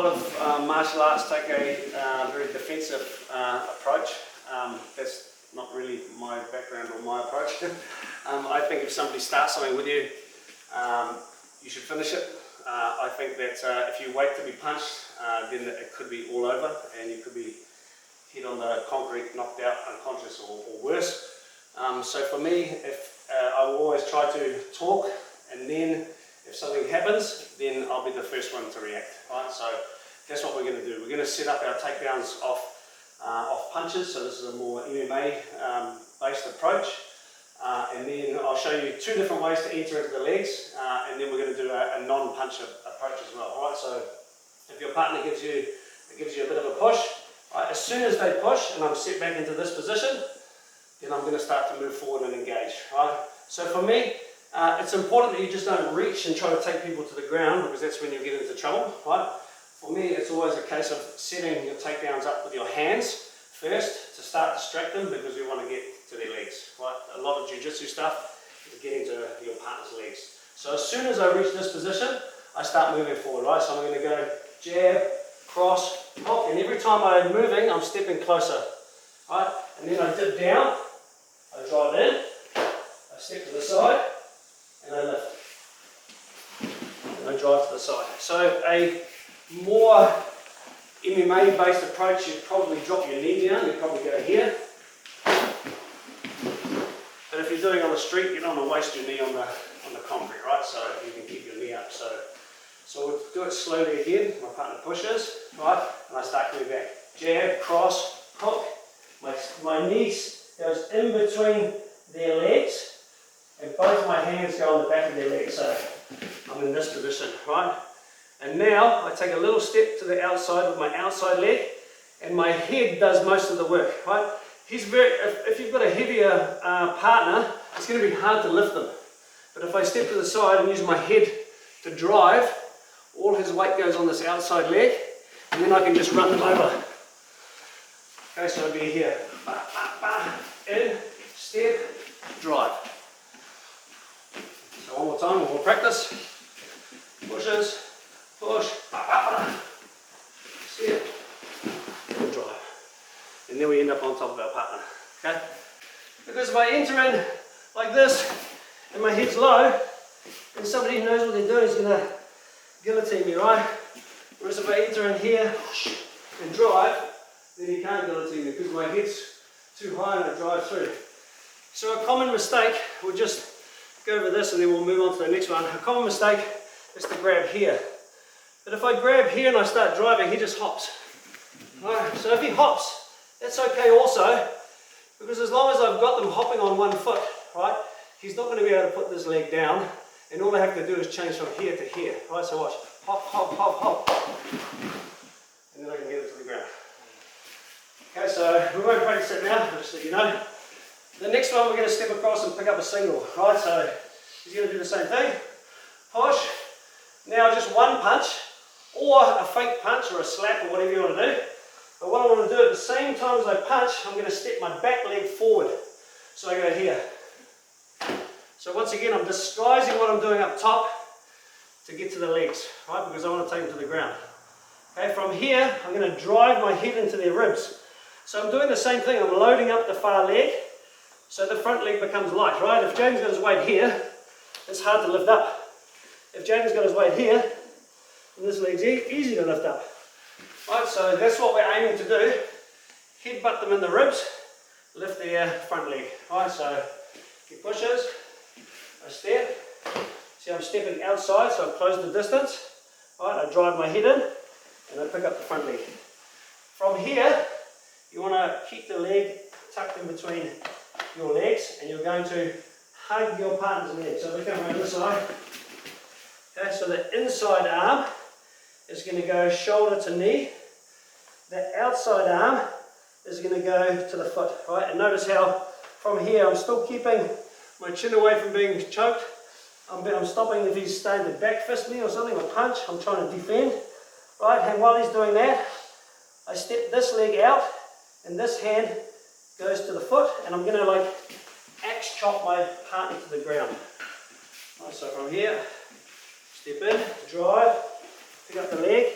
of martial arts take a very defensive approach. That's not really my background or my approach. I think if somebody starts something with you, you should finish it. I think that if you wait to be punched, then it could be all over and you could be hit on the concrete, knocked out, unconscious or worse. So for me, I will always try to talk, and then if something happens, then I'll be the first one to react. Right? So that's what we're going to do. We're going to set up our takedowns off punches. So this is a more MMA based approach. And then I'll show you two different ways to enter into the legs, and then we're going to do a non-punch approach as well. Right? So if your partner gives you a bit of a push, right, as soon as they push and I'm set back into this position, then I'm going to start to move forward and engage. Right? So for me, it's important that you just don't reach and try to take people to the ground, because that's when you get into trouble. Right? For me, it's always a case of setting your takedowns up with your hands first to start distract them, because you want to get to their legs. Right? A lot of jiu-jitsu stuff is getting to your partner's legs. So as soon as I reach this position, I start moving forward. Right? So I'm going to go jab, cross, hook, and every time I'm moving, I'm stepping closer. Right? And then I dip down, I drive in, I step to the side, and I lift. And I drive to the side. So a more MMA based approach, you'd probably drop your knee down, you'd probably go here. But if you're doing it on the street, you don't want to waste your knee on the concrete, right? So you can keep your knee up. So we'll do it slowly again. My partner pushes, right? And I start coming back. Jab, cross, hook. My knee goes in between their legs, and both my hands go on the back of their legs. So I'm in this position, right? And now I take a little step to the outside with my outside leg, and my head does most of the work, right? If you've got a heavier partner, it's going to be hard to lift them. But if I step to the side and use my head to drive, all his weight goes on this outside leg, and then I can just run them over. Okay, so I'll be here. In, step, drive. So one more time, we'll practice. Pushes, push, step, and drive. And then we end up on top of our partner. Okay? Because if I enter in like this and my head's low, then somebody who knows what they're doing is going to guillotine me, right? Whereas if I enter in here and drive, then you can't guillotine me because my head's too high and I drive through. So a common mistake, we'll just go over this and then we'll move on to the next one. A common mistake is to grab here. But if I grab here and I start driving, he just hops. Right? So if he hops, that's okay also, because as long as I've got them hopping on one foot, right, he's not going to be able to put this leg down, and all I have to do is change from here to here. Right, so watch. Hop, hop, hop, hop. And then I can get it to the ground. Okay, so we won't practice it now, just so you know. The next one, we're going to step across and pick up a single. Right, so he's going to do the same thing. Push. Now just one punch, or a fake punch, or a slap, or whatever you want to do. But what I want to do at the same time as I punch, I'm going to step my back leg forward. So I go here. So once again, I'm disguising what I'm doing up top to get to the legs, right? Because I want to take them to the ground. Okay, from here, I'm going to drive my head into their ribs. So I'm doing the same thing. I'm loading up the far leg, so the front leg becomes light, right? If James got his weight here, it's hard to lift up. If James got his weight here, then this leg's easy to lift up. Right, so that's what we're aiming to do. Headbutt them in the ribs, lift their front leg. Right, so he pushes, I step. See, I'm stepping outside, so I've closed the distance. Right, I drive my head in, and I pick up the front leg. From here, you want to keep the leg tucked in between your legs, and you're going to hug your partner's leg. So we come around this side. Okay, so the inside arm is going to go shoulder to knee. The outside arm is going to go to the foot, right? And notice how from here I'm still keeping my chin away from being choked. I'm stopping if he's starting to back fist me or something, or punch. I'm trying to defend, right? And while he's doing that, I step this leg out, and this hand goes to the foot, and I'm going to like axe chop my partner to the ground. Right, so from here, step in, drive, pick up the leg,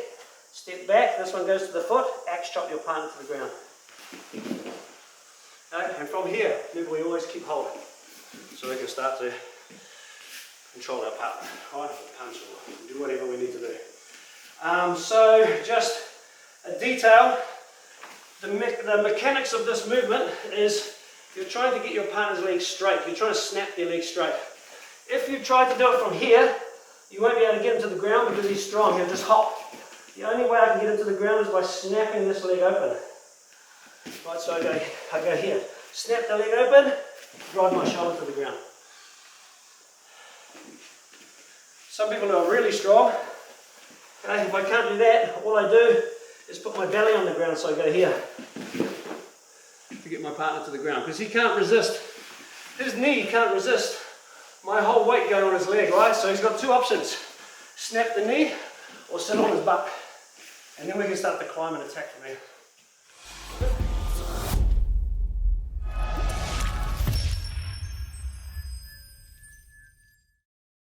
Step back, this one goes to the foot, axe chop your partner to the ground. Okay, and from here, remember we always keep holding. So we can start to control our partner, right? Punch or do whatever we need to do. So just a detail, the mechanics of this movement is you're trying to get your partner's legs straight. You're trying to snap their legs straight. If you try to do it from here, you won't be able to get him to the ground because he's strong. He'll just hop. The only way I can get him to the ground is by snapping this leg open. Right, so I go here. Snap the leg open, drive my shoulder to the ground. Some people are really strong. Okay, if I can't do that, all I do is put my belly on the ground, so I go here to get my partner to the ground, because he can't resist, his knee can't resist my whole weight going on his leg, right? So he's got two options, snap the knee or sit on his butt, and then we can start to climb and attack from there.